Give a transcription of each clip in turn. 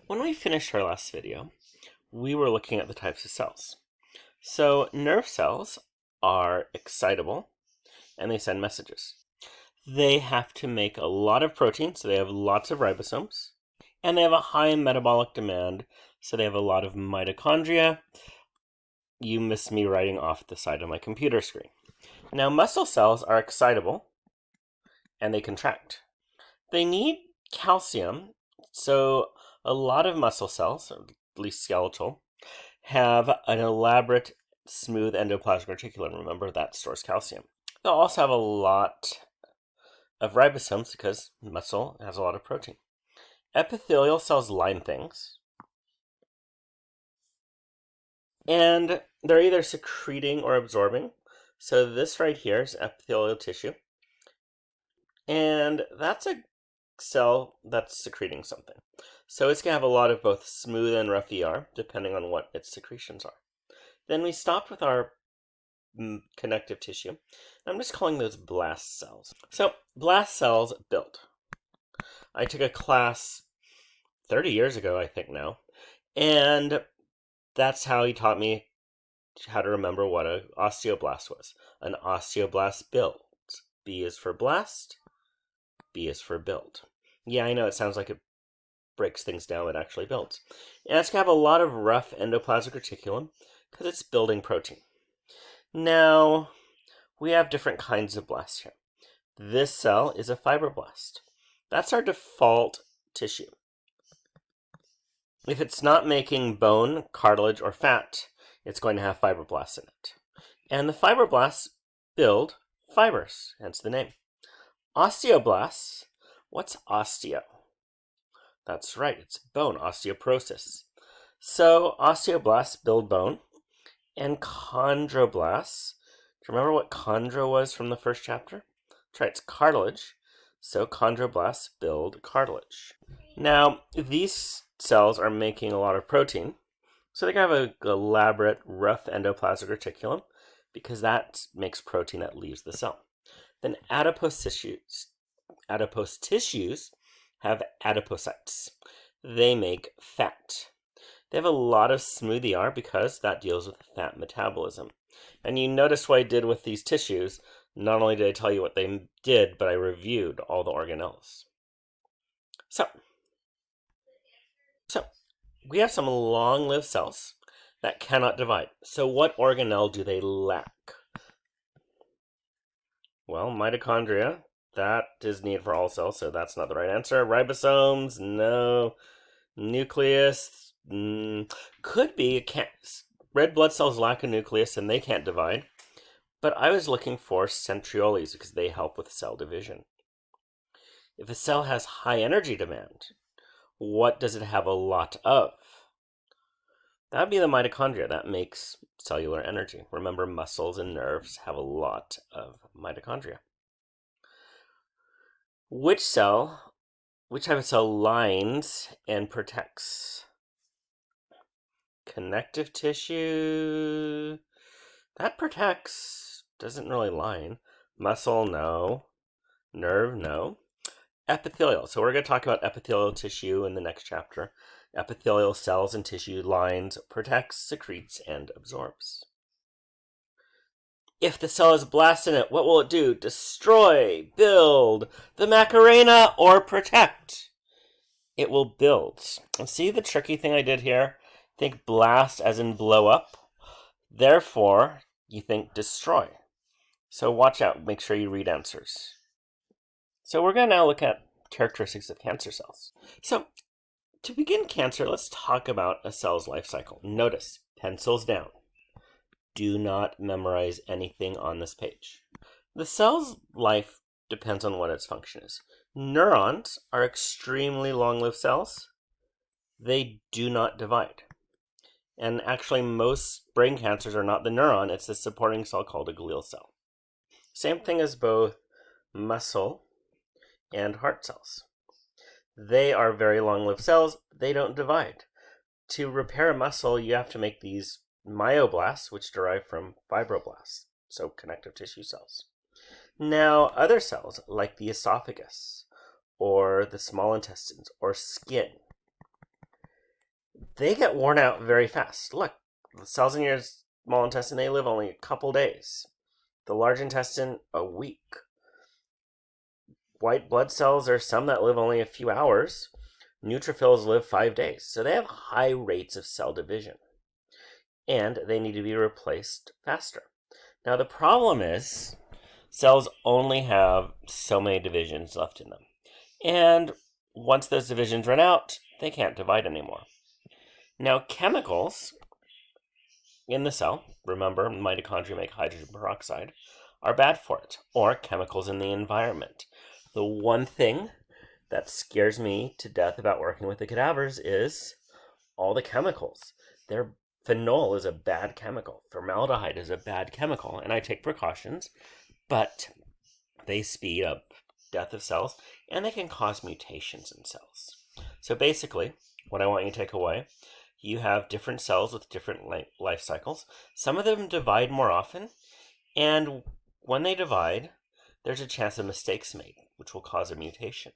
When we finished our last video, we were looking at the types of cells. So nerve cells are excitable and they send messages. They have to make a lot of protein, so they have lots of ribosomes, and they have a high metabolic demand, so they have a lot of mitochondria. You missed me writing off the side of my computer screen. Now, muscle cells are excitable and they contract. They need calcium, so a lot of muscle cells, or at least skeletal, have an elaborate smooth endoplasmic reticulum. Remember, that stores calcium. They'll also have a lot of ribosomes because muscle has a lot of protein. Epithelial cells line things, and they're either secreting or absorbing. So this right here is epithelial tissue, and that's a cell that's secreting something. So it's going to have a lot of both smooth and rough ER, depending on what its secretions are. Then we stopped with our connective tissue. I'm just calling those blast cells. So blast cells build. I took a class 30 years ago, I think now, and that's how he taught me how to remember what an osteoblast was. An osteoblast builds. B is for blast, B is for build. Yeah, I know it sounds like it breaks things down, it actually builds. And it's going to have a lot of rough endoplasmic reticulum because it's building protein. Now, we have different kinds of blasts here. This cell is a fibroblast. That's our default tissue. If it's not making bone, cartilage, or fat, it's going to have fibroblasts in it. And the fibroblasts build fibers, hence the name. Osteoblasts, what's osteo? That's right, it's bone, osteoporosis. So osteoblasts build bone, and chondroblasts, do you remember what chondro was from the first chapter? That's right, it's cartilage. So chondroblasts build cartilage. Now, these cells are making a lot of protein, so they have an elaborate rough endoplasmic reticulum because that makes protein that leaves the cell. Then adipose tissues have adipocytes. They make fat. They have a lot of smooth ER because that deals with fat metabolism. And you notice what I did with these tissues. Not only did I tell you what they did, but I reviewed all the organelles. So we have some long-lived cells that cannot divide. So what organelle do they lack? Well, mitochondria, that is needed for all cells, so that's not the right answer. Ribosomes, no. Nucleus, could be. Red blood cells lack a nucleus and they can't divide. But I was looking for centrioles because they help with cell division. If a cell has high energy demand, what does it have a lot of? That would be the mitochondria. That makes cellular energy. Remember, muscles and nerves have a lot of mitochondria. Which type of cell lines and protects? Connective tissue, that protects, doesn't really line. Muscle, no. Nerve, no. Epithelial, so we're going to talk about epithelial tissue in the next chapter. Epithelial cells and tissue lines, protects, secretes, and absorbs. If the cell has blasts in it, what will it do? Destroy, build, the Macarena, or protect? It will build. And see the tricky thing I did here? Think blast as in blow up. Therefore, you think destroy. So watch out. Make sure you read answers. So we're going to now look at characteristics of cancer cells. So to begin cancer, let's talk about a cell's life cycle. Notice, pencils down. Do not memorize anything on this page. The cell's life depends on what its function is. Neurons are extremely long-lived cells. They do not divide. And actually, most brain cancers are not the neuron, it's the supporting cell called a glial cell. Same thing as both muscle and heart cells. They are very long-lived cells, they don't divide. To repair a muscle, you have to make these myoblasts, which derive from fibroblasts, so connective tissue cells. Now, other cells, like the esophagus, or the small intestines, or skin, they get worn out very fast. Look, the cells in your small intestine, they live only a couple days. The large intestine, a week. White blood cells are some that live only a few hours. Neutrophils live 5 days. So they have high rates of cell division. And they need to be replaced faster. Now the problem is cells only have so many divisions left in them. And once those divisions run out, they can't divide anymore. Now chemicals in the cell, remember mitochondria make hydrogen peroxide, are bad for it, or chemicals in the environment. The one thing that scares me to death about working with the cadavers is all the chemicals. Their phenol is a bad chemical. Formaldehyde is a bad chemical, and I take precautions, but they speed up death of cells, and they can cause mutations in cells. So basically, what I want you to take away, you have different cells with different life cycles. Some of them divide more often, and when they divide, there's a chance of mistakes made, which will cause a mutation.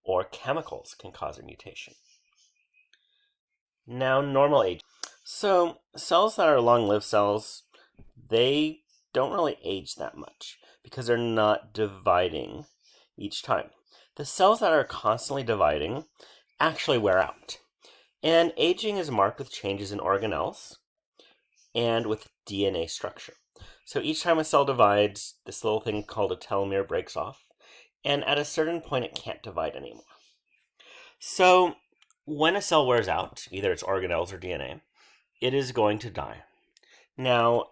Or chemicals can cause a mutation. Now, normal age. So, cells that are long-lived cells, they don't really age that much because they're not dividing each time. The cells that are constantly dividing actually wear out. And aging is marked with changes in organelles and with DNA structure. So each time a cell divides, this little thing called a telomere breaks off, and at a certain point it can't divide anymore. So when a cell wears out, either its organelles or DNA, it is going to die. Now,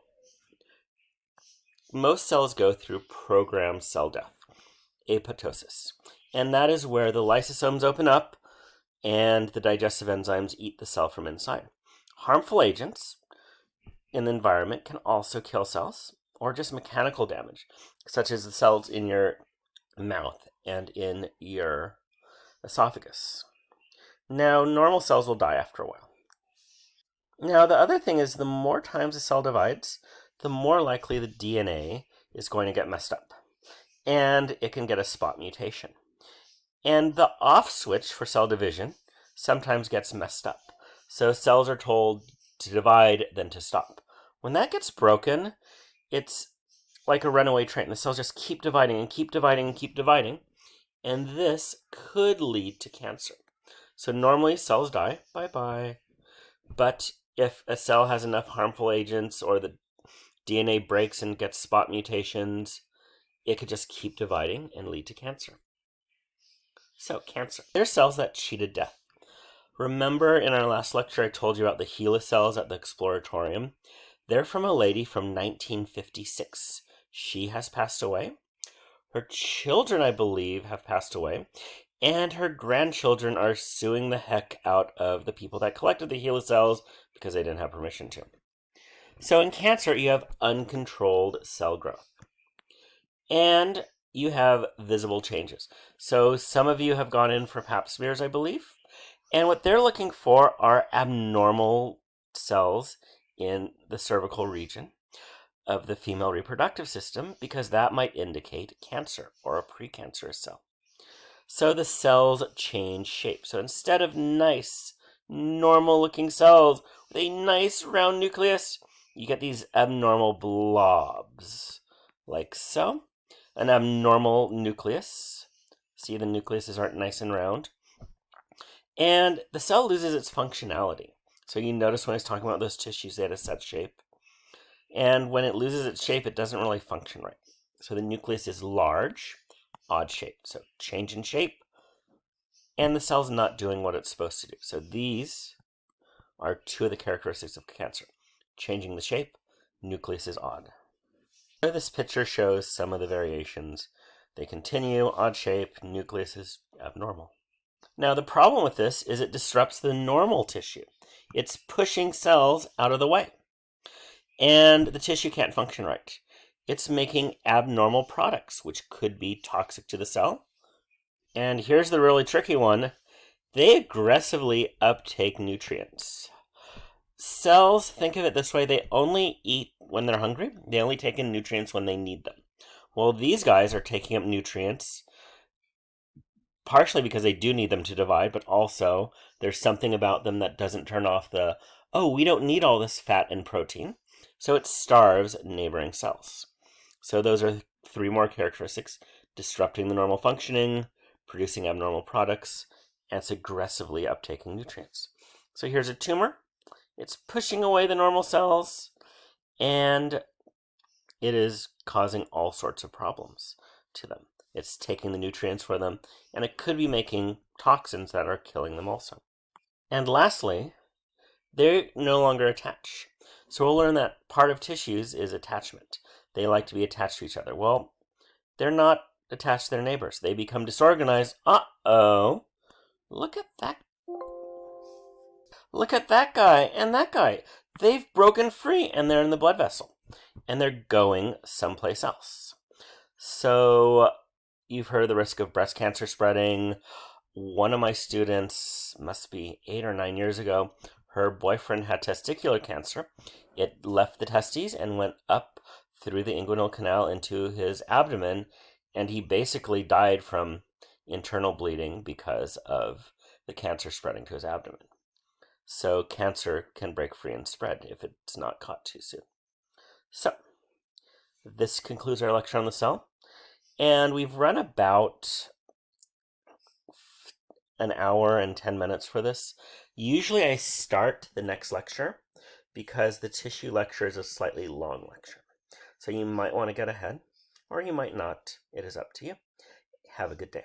most cells go through programmed cell death, apoptosis, and that is where the lysosomes open up and the digestive enzymes eat the cell from inside. Harmful agents in the environment can also kill cells, or just mechanical damage, such as the cells in your mouth and in your esophagus. Now, normal cells will die after a while. Now, the other thing is the more times a cell divides, the more likely the DNA is going to get messed up, and it can get a spot mutation. And the off switch for cell division sometimes gets messed up. So cells are told to divide, then to stop. When that gets broken, it's like a runaway train. The cells just keep dividing and keep dividing and keep dividing. And this could lead to cancer. So normally cells die, bye-bye. But if a cell has enough harmful agents or the DNA breaks and gets spot mutations, it could just keep dividing and lead to cancer. So, cancer. There's cells that cheated death. Remember in our last lecture I told you about the HeLa cells at the Exploratorium? They're from a lady from 1956. She has passed away. Her children, I believe, have passed away. And her grandchildren are suing the heck out of the people that collected the HeLa cells because they didn't have permission to. So in cancer, you have uncontrolled cell growth. And you have visible changes. So some of you have gone in for pap smears, I believe. And what they're looking for are abnormal cells in the cervical region of the female reproductive system, because that might indicate cancer or a precancerous cell. So the cells change shape. So instead of nice, normal-looking cells with a nice round nucleus, you get these abnormal blobs, like so. An abnormal nucleus. See, the nucleuses aren't nice and round. And the cell loses its functionality. So you notice when I was talking about those tissues, they had a set shape. And when it loses its shape, it doesn't really function right. So the nucleus is large, odd shape. So change in shape. And the cell's not doing what it's supposed to do. So these are two of the characteristics of cancer. Changing the shape, nucleus is odd. This picture shows some of the variations. They continue, odd shape, nucleus is abnormal. Now the problem with this is it disrupts the normal tissue. It's pushing cells out of the way. And the tissue can't function right. It's making abnormal products, which could be toxic to the cell. And here's the really tricky one. They aggressively uptake nutrients. Cells, think of it this way, they only eat when they're hungry. They only take in nutrients when they need them. Well, these guys are taking up nutrients partially because they do need them to divide, but also there's something about them that doesn't turn off the, oh, we don't need all this fat and protein. So it starves neighboring cells. So those are 3 more characteristics: disrupting the normal functioning, producing abnormal products, and it's aggressively uptaking nutrients. So here's a tumor. It's pushing away the normal cells, and it is causing all sorts of problems to them. It's taking the nutrients for them, and it could be making toxins that are killing them also. And lastly, they no longer attach. So we'll learn that part of tissues is attachment. They like to be attached to each other. Well, they're not attached to their neighbors. They become disorganized. Uh-oh. Look at that. Look at that guy and that guy. They've broken free and they're in the blood vessel. And they're going someplace else. So you've heard of the risk of breast cancer spreading. One of my students, must be 8 or 9 years ago, her boyfriend had testicular cancer. It left the testes and went up through the inguinal canal into his abdomen, and he basically died from internal bleeding because of the cancer spreading to his abdomen. So cancer can break free and spread if it's not caught too soon. So this concludes our lecture on the cell, and we've run about an hour and 10 minutes for this. Usually I start the next lecture because the tissue lecture is a slightly long lecture. So you might want to get ahead, or you might not. It is up to you. Have a good day.